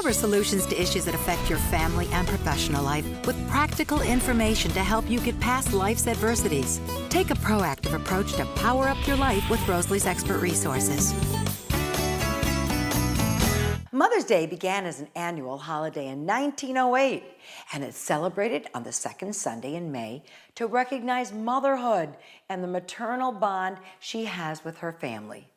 Discover solutions to issues that affect your family and professional life with practical information to help you get past life's adversities. Take a proactive approach to power up your life with Rosalie's expert resources. Mother's Day began as an annual holiday in 1908, and it's celebrated on the second Sunday in May to recognize motherhood and the maternal bond she has with her family.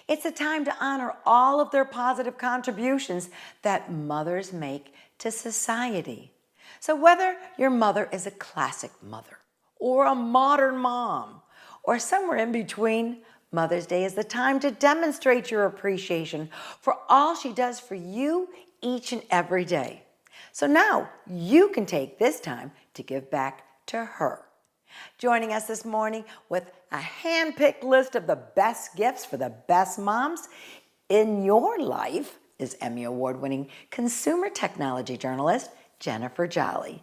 It's a time to honor all of their positive contributions that mothers make to society. So whether your mother is a classic mother or a modern mom or somewhere in between, Mother's Day is the time to demonstrate your appreciation for all she does for you each and every day. So now you can take this time to give back to her. Joining us this morning with a hand-picked list of the best gifts for the best moms in your life is Emmy Award-winning consumer technology journalist Jennifer Jolly.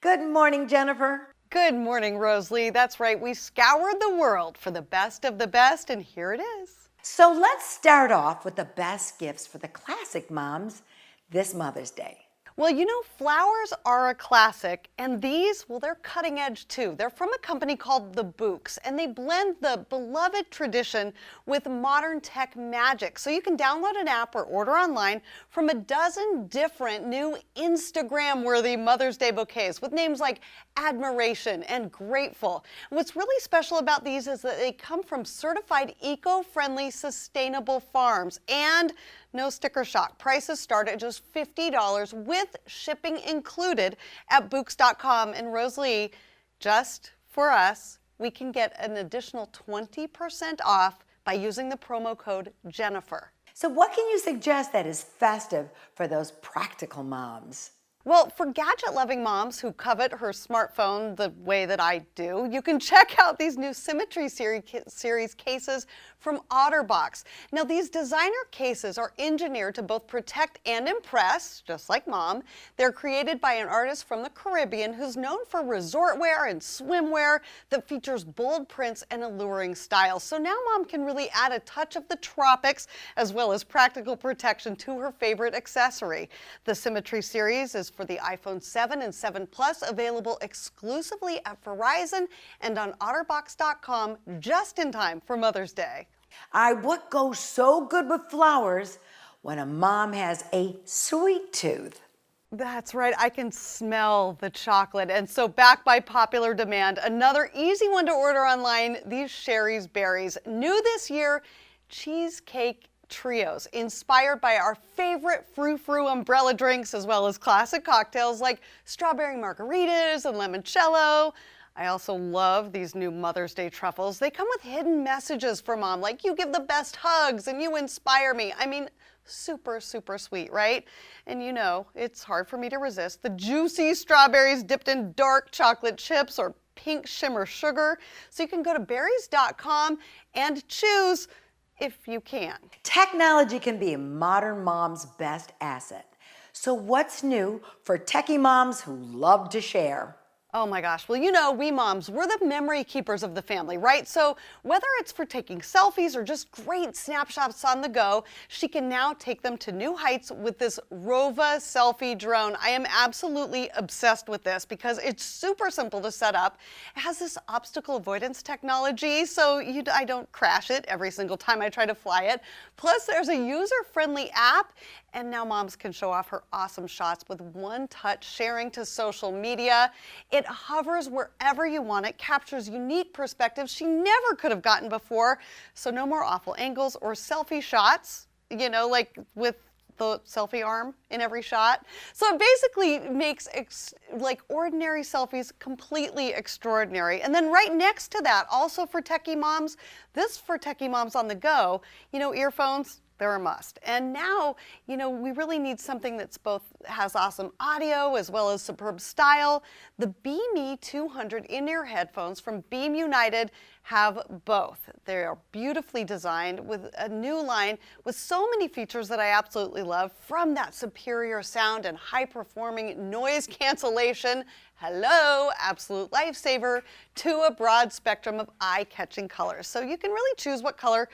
Good morning, Jennifer. Good morning, Rosalie. That's right. We scoured the world for the best of the best, and here it is. So let's start off with the best gifts for the classic moms this Mother's Day. Well, you know, flowers are a classic, and these, well, they're cutting edge too. They're from a company called The Bouqs, and they blend the beloved tradition with modern tech magic. So you can download an app or order online from a dozen different new Instagram-worthy Mother's Day bouquets with names like Admiration and Grateful. And what's really special about these is that they come from certified eco-friendly, sustainable farms, and no sticker shock. Prices start at just $50 with shipping included at Bouqs.com. And Rosalie, just for us, we can get an additional 20% off by using the promo code Jennifer. So what can you suggest that is festive for those practical moms? Well, for gadget-loving moms who covet her smartphone the way that I do, you can check out these new Symmetry series cases from OtterBox. Now, these designer cases are engineered to both protect and impress, just like Mom. They're created by an artist from the Caribbean who's known for resort wear and swimwear that features bold prints and alluring styles. So now Mom can really add a touch of the tropics as well as practical protection to her favorite accessory. The Symmetry series is for the iPhone 7 and 7 Plus, available exclusively at Verizon and on OtterBox.com just in time for Mother's Day. What goes so good with flowers when a mom has a sweet tooth? That's right, I can smell the chocolate. And so back by popular demand, another easy one to order online, these Sherry's Berries. New this year, cheesecake trios, inspired by our favorite frou-frou umbrella drinks, as well as classic cocktails like strawberry margaritas and limoncello. I also love these new Mother's Day truffles. They come with hidden messages for Mom, like you give the best hugs and you inspire me. I mean, super, super sweet, right? And you know, it's hard for me to resist the juicy strawberries dipped in dark chocolate chips or pink shimmer sugar. So you can go to berries.com and choose if you can. Technology can be a modern mom's best asset. So what's new for techie moms who love to share? Oh my gosh, well, you know, we moms, we're the memory keepers of the family, right? So whether it's for taking selfies or just great snapshots on the go, she can now take them to new heights with this Rova selfie drone. I am absolutely obsessed with this because it's super simple to set up. It has this obstacle avoidance technology, so I don't crash it every single time I try to fly it. Plus, there's a user-friendly app, and now moms can show off her awesome shots with one-touch sharing to social media. It hovers wherever you want it, captures unique perspectives she never could have gotten before. So no more awful angles or selfie shots, you know, like with the selfie arm in every shot. So it basically makes like ordinary selfies completely extraordinary. And then right next to that, also for techie moms, this for techie moms on the go, you know, earphones, they're a must. And now, you know, we really need something that's both has awesome audio as well as superb style. The Beam 200 in-ear headphones from Beam United have both. They are beautifully designed with a new line with so many features that I absolutely love, from that superior sound and high-performing noise cancellation, hello, absolute lifesaver, to a broad spectrum of eye-catching colors. So you can really choose what color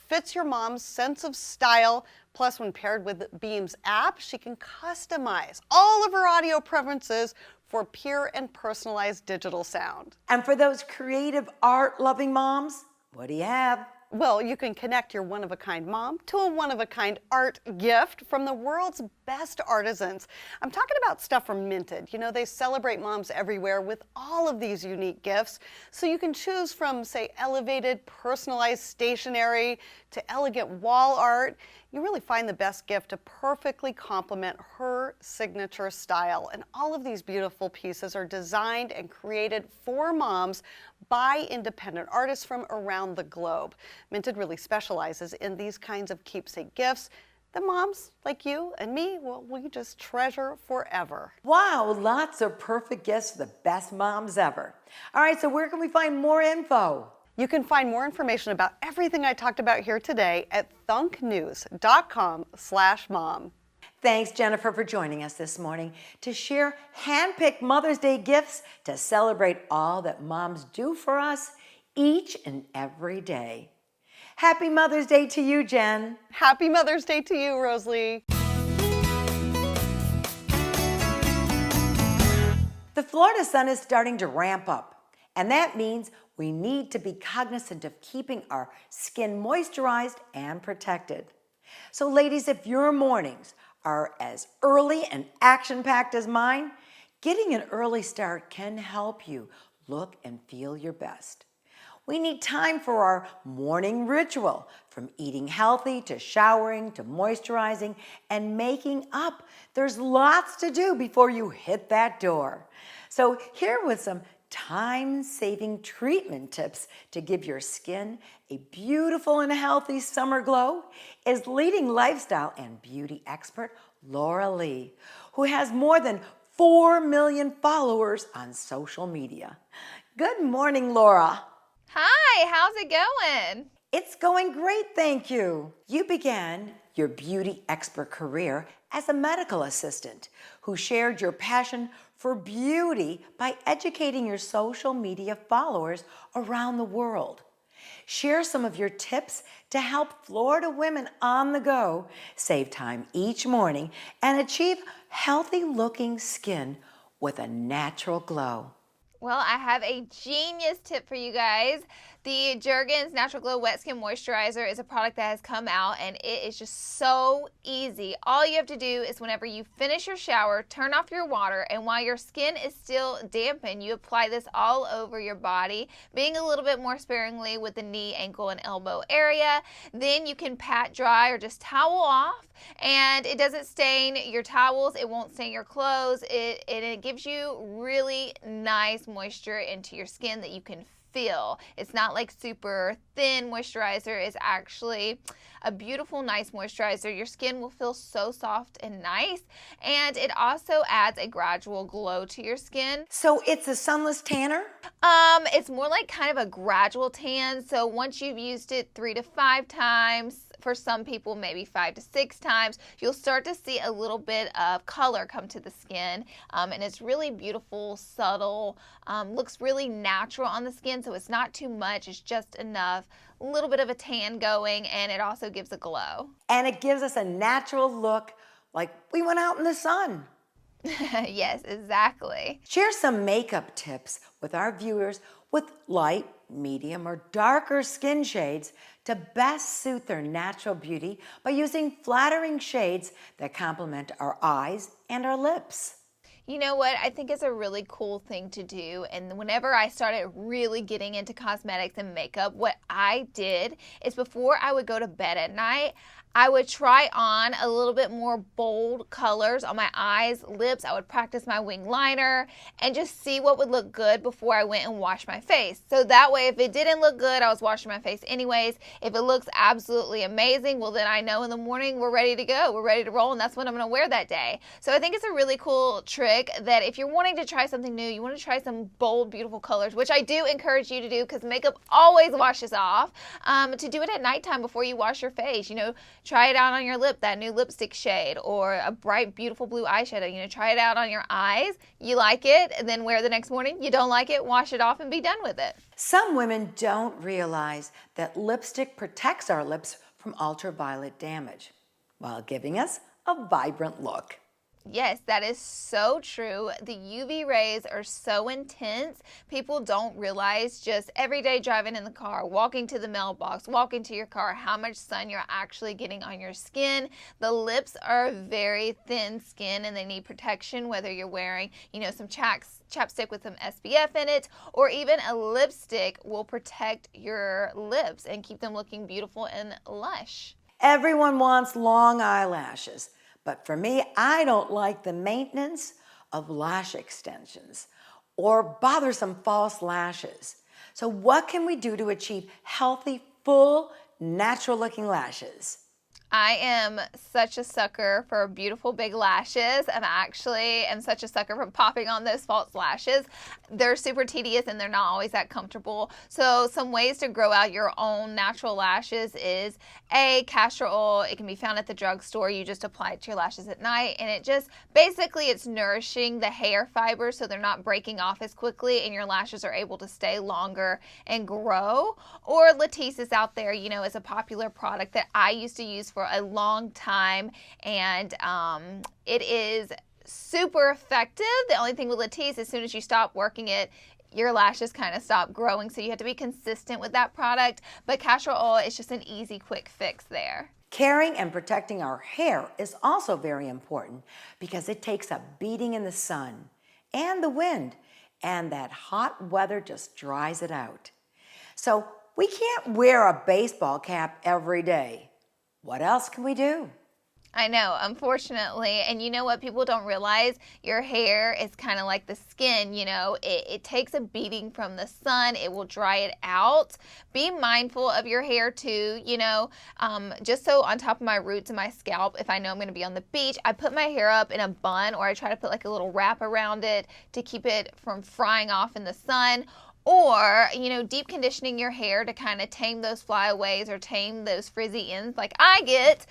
fits your mom's sense of style. Plus, when paired with Beam's app, she can customize all of her audio preferences for pure and personalized digital sound. And for those creative art-loving moms, what do you have? Well, you can connect your one-of-a-kind mom to a one-of-a-kind art gift from the world's best artisans. I'm talking about stuff from Minted. You know, they celebrate moms everywhere with all of these unique gifts. So you can choose from, say, elevated, personalized stationery to elegant wall art. You really find the best gift to perfectly complement her signature style. And all of these beautiful pieces are designed and created for moms by independent artists from around the globe. Minted really specializes in these kinds of keepsake gifts that moms like you and me, well, we just treasure forever. Wow, lots of perfect gifts for the best moms ever. All right, so where can we find more info? You can find more information about everything I talked about here today at thunknews.com/mom. Thanks, Jennifer, for joining us this morning to share hand-picked Mother's Day gifts to celebrate all that moms do for us each and every day. Happy Mother's Day to you, Jen. Happy Mother's Day to you, Rosalie. The Florida sun is starting to ramp up, and that means we need to be cognizant of keeping our skin moisturized and protected. So ladies, if your mornings are as early and action-packed as mine, getting an early start can help you look and feel your best. We need time for our morning ritual, from eating healthy to showering to moisturizing and making up. There's lots to do before you hit that door. So here with some time-saving treatment tips to give your skin a beautiful and healthy summer glow is leading lifestyle and beauty expert Laura Lee, who has more than 4 million followers on social media. Good morning, Laura. Hi, how's it going? It's going great, thank you. You began your beauty expert career as a medical assistant who shared your passion for beauty by educating your social media followers around the world. Share some of your tips to help Florida women on the go save time each morning and achieve healthy-looking skin with a natural glow. Well, I have a genius tip for you guys. The Jergens Natural Glow Wet Skin Moisturizer is a product that has come out, and it is just so easy. All you have to do is whenever you finish your shower, turn off your water, and while your skin is still dampened, you apply this all over your body, being a little bit more sparingly with the knee, ankle, and elbow area. Then you can pat dry or just towel off, and it doesn't stain your towels, it won't stain your clothes, and it gives you really nice moisture into your skin that you can feel. It's not like super thin moisturizer. It's actually a beautiful, nice moisturizer. Your skin will feel so soft and nice, and it also adds a gradual glow to your skin. So it's a sunless tanner? It's more like kind of a gradual tan. So once you've used it 3 to 5 times, for some people maybe 5 to 6 times, you'll start to see a little bit of color come to the skin, and it's really beautiful, subtle, looks really natural on the skin, so it's not too much, it's just enough, a little bit of a tan going, and it also gives a glow. And it gives us a natural look like we went out in the sun. Yes, exactly. Share some makeup tips with our viewers with light, medium, or darker skin shades to best suit their natural beauty by using flattering shades that complement our eyes and our lips. You know what? I think it's a really cool thing to do. And whenever I started really getting into cosmetics and makeup, what I did is before I would go to bed at night, I would try on a little bit more bold colors on my eyes, lips. I would practice my wing liner and just see what would look good before I went and washed my face. So that way, if it didn't look good, I was washing my face anyways. If it looks absolutely amazing, well, then I know in the morning we're ready to go. We're ready to roll, and that's what I'm going to wear that day. So I think it's a really cool trick that if you're wanting to try something new, you want to try some bold, beautiful colors, which I do encourage you to do because makeup always washes off, to do it at nighttime before you wash your face. You know, try it out on your lip, that new lipstick shade, or a bright, beautiful blue eyeshadow. You know, try it out on your eyes. You like it, and then wear it the next morning. You don't like it, wash it off and be done with it. Some women don't realize that lipstick protects our lips from ultraviolet damage. while giving us a vibrant look. Yes, that is so true. The UV rays are so intense. People don't realize just every day driving in the car, walking to the mailbox, walking to your car, how much sun you're actually getting on your skin. The lips are very thin skin and they need protection, whether you're wearing, some chapstick with some SPF in it, or even a lipstick will protect your lips and keep them looking beautiful and lush. Everyone wants long eyelashes. But for me, I don't like the maintenance of lash extensions or bothersome false lashes. So what can we do to achieve healthy, full, natural-looking lashes? I am such a sucker for beautiful big lashes. I'm such a sucker for popping on those false lashes. They're super tedious and they're not always that comfortable. So some ways to grow out your own natural lashes is castor oil. It can be found at the drugstore. You just apply it to your lashes at night and it's nourishing the hair fibers so they're not breaking off as quickly and your lashes are able to stay longer and grow. Or Latisse is out there, is a popular product that I used to use for a long time, and it is super effective. The only thing with Latisse, as soon as you stop working it, your lashes kind of stop growing, so you have to be consistent with that product. But castor oil is just an easy, quick fix there. Caring and protecting our hair is also very important because it takes a beating in the sun and the wind, and that hot weather just dries it out. So we can't wear a baseball cap every day. What else can we do? I know, unfortunately. And you know what people don't realize? Your hair is kind of like the skin, it takes a beating from the sun. It will dry it out. Be mindful of your hair too, just so on top of my roots and my scalp, if I know I'm going to be on the beach, I put my hair up in a bun, or I try to put like a little wrap around it to keep it from frying off in the sun. Or, deep conditioning your hair to kind of tame those flyaways or tame those frizzy ends like I get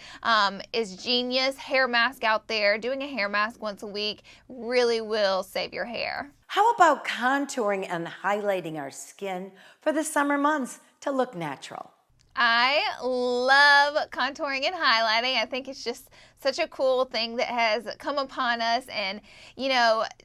is genius. Hair mask out there. Doing a hair mask once a week really will save your hair. How about contouring and highlighting our skin for the summer months to look natural? I love contouring and highlighting. I think it's just such a cool thing that has come upon us. And,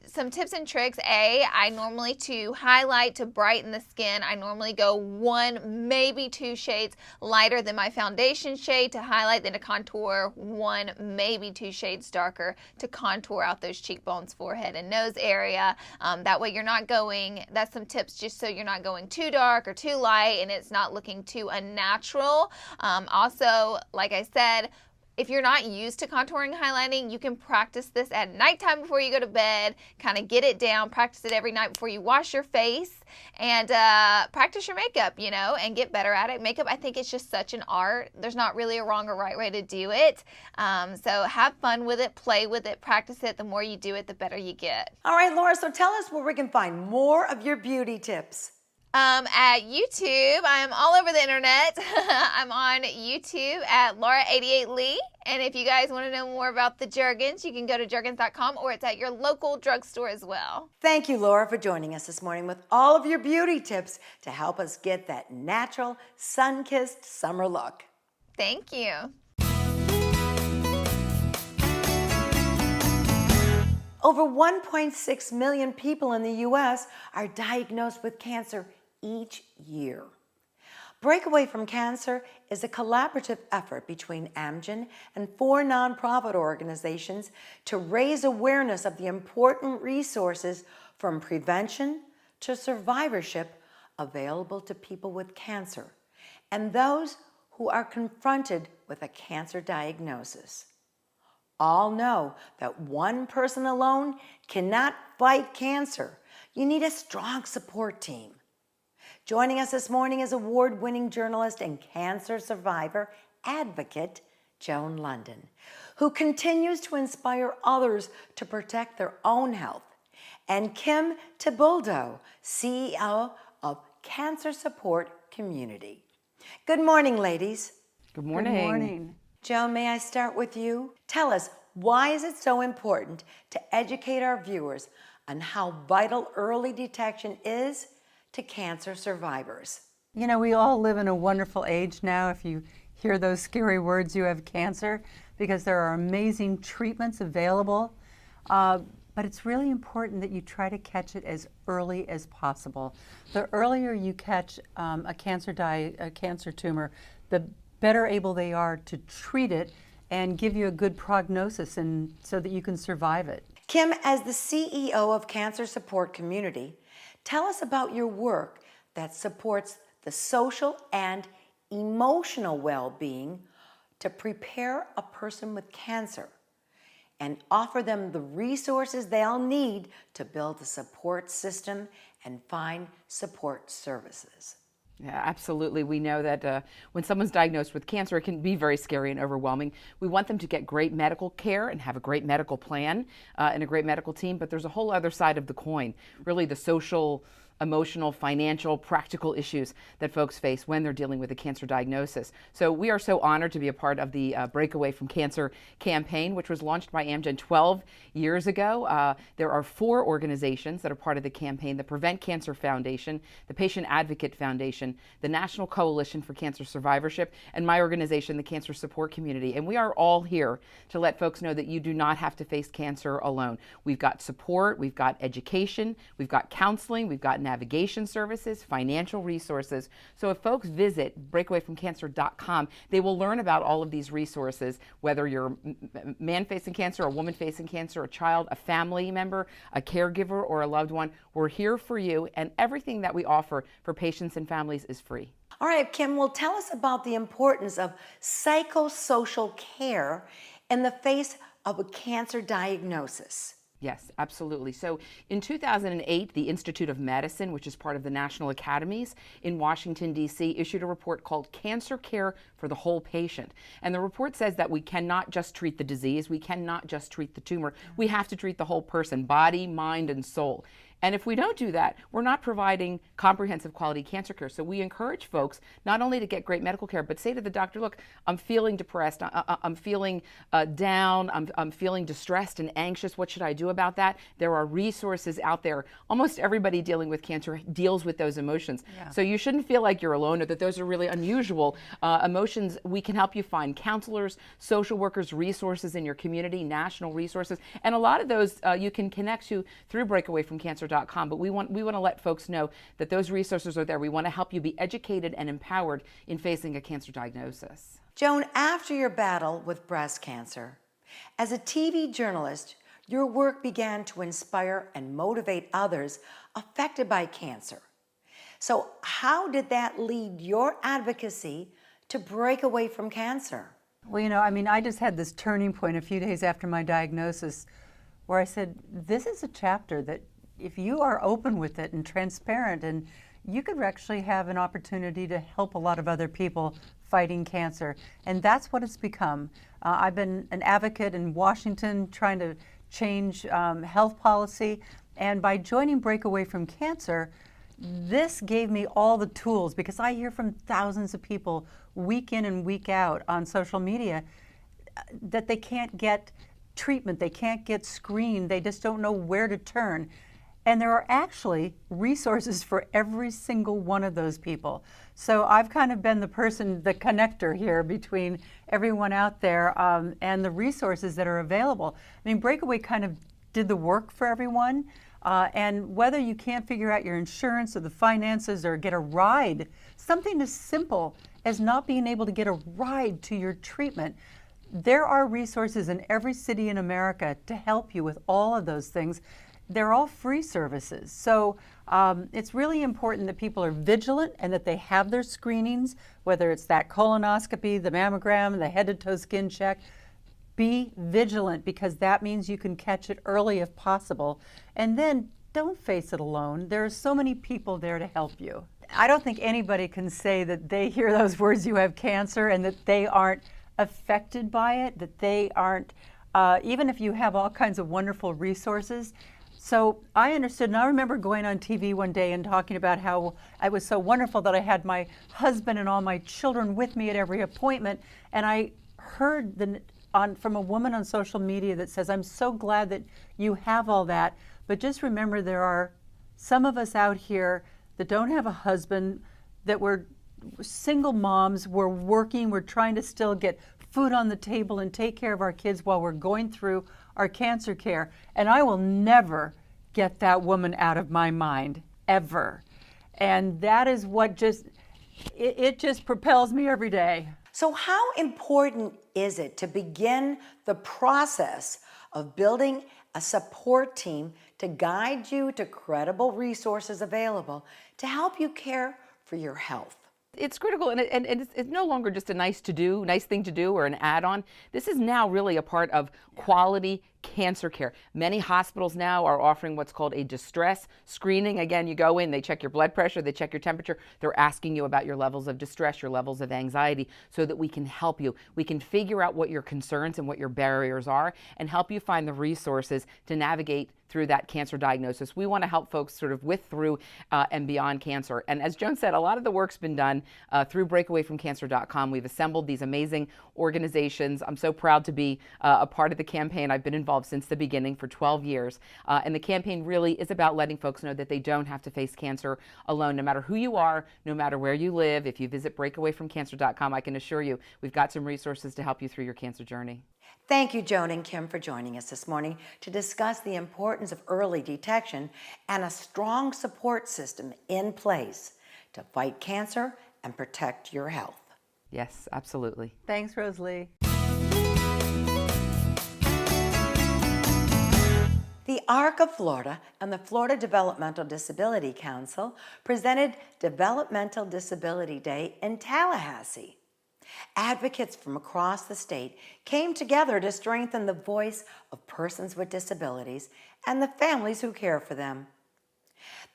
some tips and tricks. I normally, to highlight, to brighten the skin, I normally go 1, maybe 2 shades lighter than my foundation shade to highlight, then to contour 1, maybe 2 shades darker to contour out those cheekbones, forehead, and nose area. That way that's some tips just so you're not going too dark or too light and it's not looking too unnatural. Also, like I said, if you're not used to contouring and highlighting, you can practice this at nighttime before you go to bed, kind of get it down, practice it every night before you wash your face, and practice your makeup, and get better at it. Makeup, I think it's just such an art. There's not really a wrong or right way to do it. So have fun with it, play with it, practice it. The more you do it, the better you get. All right, Laura, so tell us where we can find more of your beauty tips. At YouTube, I am all over the internet. I'm on YouTube at Laura88Lee. And if you guys want to know more about the Jergens, you can go to Jergens.com, or it's at your local drugstore as well. Thank you, Laura, for joining us this morning with all of your beauty tips to help us get that natural, sun-kissed summer look. Thank you. Over 1.6 million people in the U.S. are diagnosed with cancer each year. Breakaway from Cancer is a collaborative effort between Amgen and 4 nonprofit organizations to raise awareness of the important resources from prevention to survivorship available to people with cancer and those who are confronted with a cancer diagnosis. All know that one person alone cannot fight cancer. You need a strong support team. Joining us this morning is award-winning journalist and cancer survivor advocate Joan London, who continues to inspire others to protect their own health, and Kim Tibuldo, CEO of Cancer Support Community. Good morning, ladies. Good morning. Good morning. Joan, may I start with you? Tell us, why is it so important to educate our viewers on how vital early detection is to cancer survivors? We all live in a wonderful age now. If you hear those scary words, you have cancer, because there are amazing treatments available. But it's really important that you try to catch it as early as possible. The earlier you catch a cancer tumor, the better able they are to treat it and give you a good prognosis, and so that you can survive it. Kim, as the CEO of Cancer Support Community, tell us about your work that supports the social and emotional well-being to prepare a person with cancer and offer them the resources they'll need to build a support system and find support services. Yeah, absolutely. We know that when someone's diagnosed with cancer, it can be very scary and overwhelming. We want them to get great medical care and have a great medical plan and a great medical team, but there's a whole other side of the coin, really the social, emotional, financial, practical issues that folks face when they're dealing with a cancer diagnosis. So we are so honored to be a part of the Breakaway from Cancer campaign, which was launched by Amgen 12 years ago. There are 4 organizations that are part of the campaign: the Prevent Cancer Foundation, the Patient Advocate Foundation, the National Coalition for Cancer Survivorship, and my organization, the Cancer Support Community. And we are all here to let folks know that you do not have to face cancer alone. We've got support, we've got education, we've got counseling, we've got navigation services, financial resources. So if folks visit breakawayfromcancer.com, they will learn about all of these resources, whether you're a man facing cancer, a woman facing cancer, a child, a family member, a caregiver, or a loved one. We're here for you, and everything that we offer for patients and families is free. All right, Kim, well, tell us about the importance of psychosocial care in the face of a cancer diagnosis. Yes, absolutely. So in 2008, the Institute of Medicine, which is part of the National Academies in Washington, D.C., issued a report called Cancer Care for the Whole Patient. And the report says that we cannot just treat the disease, we cannot just treat the tumor, we have to treat the whole person, body, mind, and soul. And if we don't do that, we're not providing comprehensive quality cancer care. So we encourage folks not only to get great medical care, but say to the doctor, look, I'm feeling depressed, I'm feeling down, I'm feeling distressed and anxious. What should I do about that? There are resources out there. Almost everybody dealing with cancer deals with those emotions. Yeah. So you shouldn't feel like you're alone or that those are really unusual emotions. We can help you find counselors, social workers, resources in your community, national resources. And a lot of those you can connect to through breakawayfromcancer.com. But we want to let folks know that those resources are there. We want to help you be educated and empowered in facing a cancer diagnosis. Joan, after your battle with breast cancer, as a TV journalist, your work began to inspire and motivate others affected by cancer. So how did that lead your advocacy to break away from cancer? Well, I just had this turning point a few days after my diagnosis where I said, this is a chapter that if you are open with it and transparent, and you could actually have an opportunity to help a lot of other people fighting cancer. And that's what it's become. I've been an advocate in Washington trying to change health policy. And by joining Breakaway from Cancer, this gave me all the tools, because I hear from thousands of people week in and week out on social media that they can't get treatment, they can't get screened, they just don't know where to turn. And there are actually resources for every single one of those people. So I've kind of been the person, the connector here between everyone out there and the resources that are available. I mean, Breakaway kind of did the work for everyone. And whether you can't figure out your insurance or the finances or get a ride, something as simple as not being able to get a ride to your treatment, there are resources in every city in America to help you with all of those things. They're all free services. So it's really important that people are vigilant and that they have their screenings, whether it's that colonoscopy, the mammogram, the head-to-toe skin check. Be vigilant, because that means you can catch it early if possible. And then don't face it alone. There are so many people there to help you. I don't think anybody can say that they hear those words, you have cancer, and that they aren't affected by it, that they aren't, even if you have all kinds of wonderful resources. So I understood, and I remember going on TV one day and talking about how it was so wonderful that I had my husband and all my children with me at every appointment, and I heard from a woman on social media that says, I'm so glad that you have all that, but just remember there are some of us out here that don't have a husband, that we're single moms, we're working, we're trying to still get food on the table and take care of our kids while we're going through our cancer care. And I will never get that woman out of my mind, ever. And that is what just, it just propels me every day. So how important is it to begin the process of building a support team to guide you to credible resources available to help you care for your health? It's critical, and it's no longer just a nice thing to do, or an add-on. This is now really a part of quality cancer care. Many hospitals now are offering what's called a distress screening. Again, you go in, they check your blood pressure, they check your temperature, they're asking you about your levels of distress, your levels of anxiety, so that we can help you. We can figure out what your concerns and what your barriers are and help you find the resources to navigate through that cancer diagnosis. We want to help folks sort of with, through, and beyond cancer. And as Joan said, a lot of the work's been done through breakawayfromcancer.com. We've assembled these amazing organizations. I'm so proud to be a part of the campaign. I've been involved since the beginning for 12 years. And the campaign really is about letting folks know that they don't have to face cancer alone, no matter who you are, no matter where you live. If you visit breakawayfromcancer.com, I can assure you we've got some resources to help you through your cancer journey. Thank you, Joan and Kim, for joining us this morning to discuss the importance of early detection and a strong support system in place to fight cancer and protect your health. Yes, absolutely. Thanks, Rosalie. The ARC of Florida and the Florida Developmental Disability Council presented Developmental Disability Day in Tallahassee. Advocates from across the state came together to strengthen the voice of persons with disabilities and the families who care for them.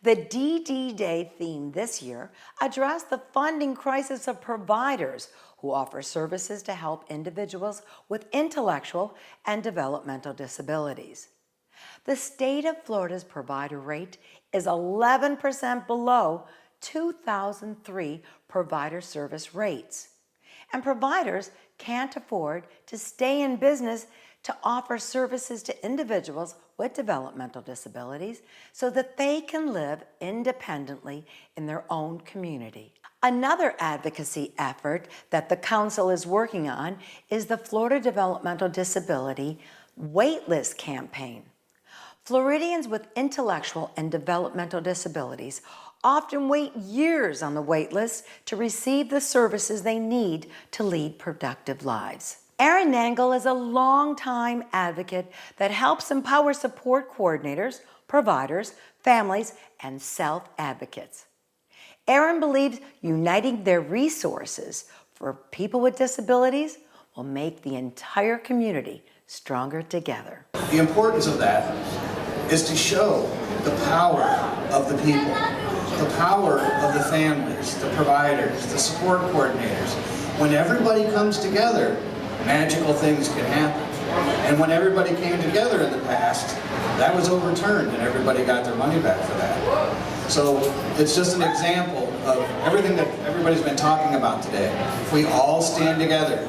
The DD Day theme this year addressed the funding crisis of providers who offer services to help individuals with intellectual and developmental disabilities. The state of Florida's provider rate is 11% below 2003 provider service rates. And providers can't afford to stay in business to offer services to individuals with developmental disabilities so that they can live independently in their own community. Another advocacy effort that the council is working on is the Florida Developmental Disability Waitlist Campaign. Floridians with intellectual and developmental disabilities often wait years on the wait list to receive the services they need to lead productive lives. Erin Nangle is a longtime advocate that helps empower support coordinators, providers, families, and self-advocates. Erin believes uniting their resources for people with disabilities will make the entire community stronger together. The importance of that is to show the power of the people, the power of the families, the providers, the support coordinators. When everybody comes together, magical things can happen. And when everybody came together in the past, that was overturned and everybody got their money back for that. So it's just an example of everything that everybody's been talking about today. If we all stand together,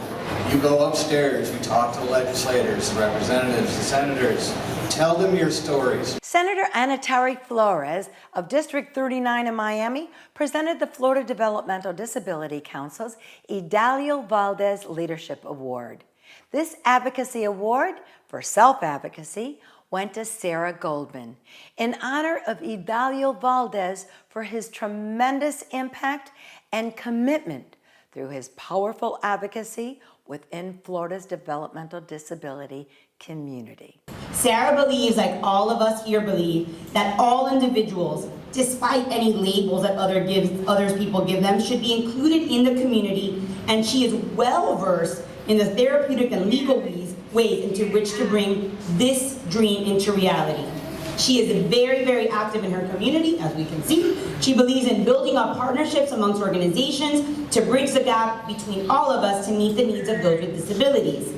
you go upstairs, you talk to the legislators, the representatives, the senators, tell them your stories. Senator Anatari Flores of District 39 in Miami presented the Florida Developmental Disability Council's Idalio Valdez Leadership Award. This advocacy award for self-advocacy went to Sarah Goldman in honor of Idalio Valdez for his tremendous impact and commitment through his powerful advocacy within Florida's developmental disability community. Sarah believes, like all of us here believe, that all individuals, despite any labels that other people give them, should be included in the community, and she is well versed in the therapeutic and legal ways into which to bring this dream into reality. She is very, very active in her community, as we can see. She believes in building up partnerships amongst organizations to bridge the gap between all of us to meet the needs of those with disabilities.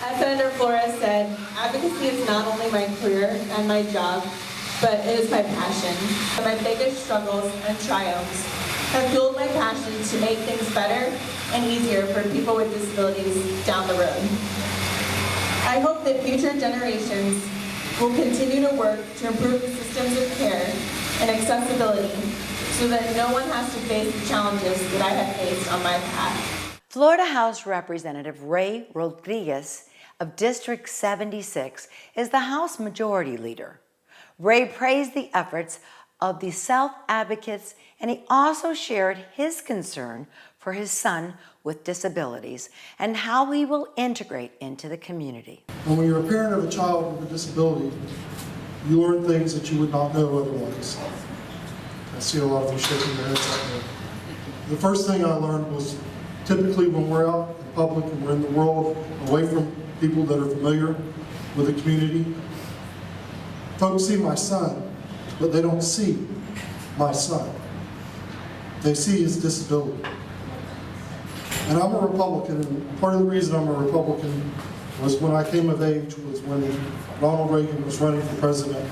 As Senator Flores said, advocacy is not only my career and my job, but it is my passion. My biggest struggles and triumphs have fueled my passion to make things better and easier for people with disabilities down the road. I hope that future generations will continue to work to improve the systems of care and accessibility so that no one has to face the challenges that I have faced on my path. Florida House Representative Ray Rodriguez of District 76 is the House Majority Leader. Ray praised the efforts of the self-advocates, and he also shared his concern for his son with disabilities and how he will integrate into the community. And when you're a parent of a child with a disability, you learn things that you would not know otherwise. I see a lot of you shaking their heads out there. The first thing I learned was typically when we're out in public and we're in the world away from people that are familiar with the community, folks see my son, but they don't see my son. They see his disability. And I'm a Republican, and part of the reason I'm a Republican was when I came of age was when Ronald Reagan was running for president.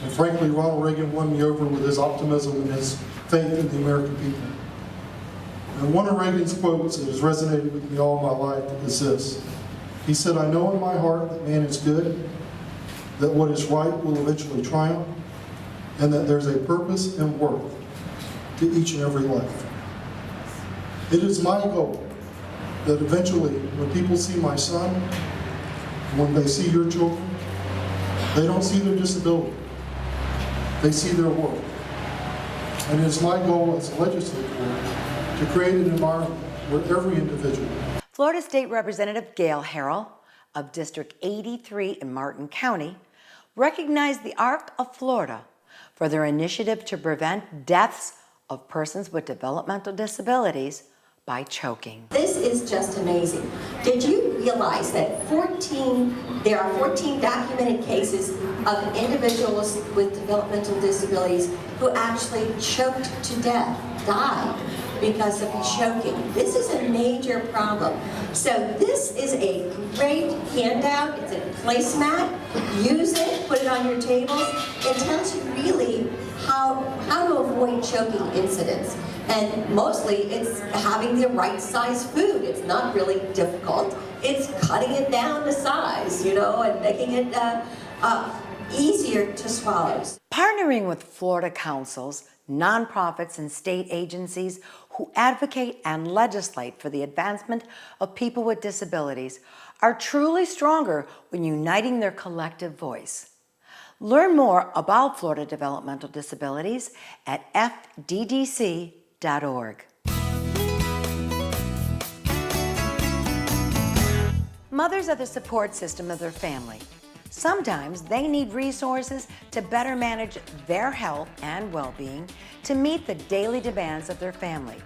And frankly, Ronald Reagan won me over with his optimism and his faith in the American people. And one of Reagan's quotes that has resonated with me all my life is this. He said, "I know in my heart that man is good, that what is right will eventually triumph, and that there's a purpose and worth to each and every life." It is my goal that eventually, when people see my son, when they see your children, they don't see their disability. They see their work. And it is my goal as a legislator to create an environment where every individual. Florida State Representative Gail Harrell of District 83 in Martin County recognized the Arc of Florida for their initiative to prevent deaths of persons with developmental disabilities by choking. This is just amazing. Did you realize that there are 14 documented cases of individuals with developmental disabilities who actually choked to death, died because of choking? This is a major problem. So this is a great handout. It's a placemat. Use it, put it on your tables. It tells you really how to avoid choking incidents. And mostly it's having the right size food. It's not really difficult. It's cutting it down to size, and making it easier to swallow. Partnering with Florida councils, nonprofits, and state agencies who advocate and legislate for the advancement of people with disabilities are truly stronger when uniting their collective voice. Learn more about Florida developmental disabilities at fddc.org. Mothers are the support system of their family. Sometimes they need resources to better manage their health and well-being to meet the daily demands of their family.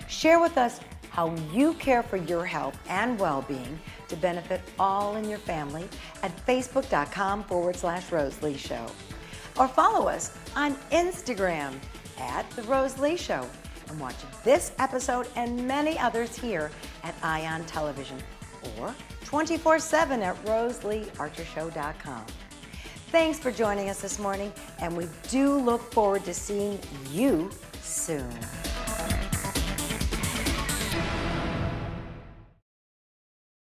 Share with us how you care for your health and well-being to benefit all in your family at facebook.com/Rose Lee Show. Or follow us on Instagram at The Rose Lee Show and watch this episode and many others here at ION Television or 24/7 at RoseleeArcherShow.com. Thanks for joining us this morning, and we do look forward to seeing you soon.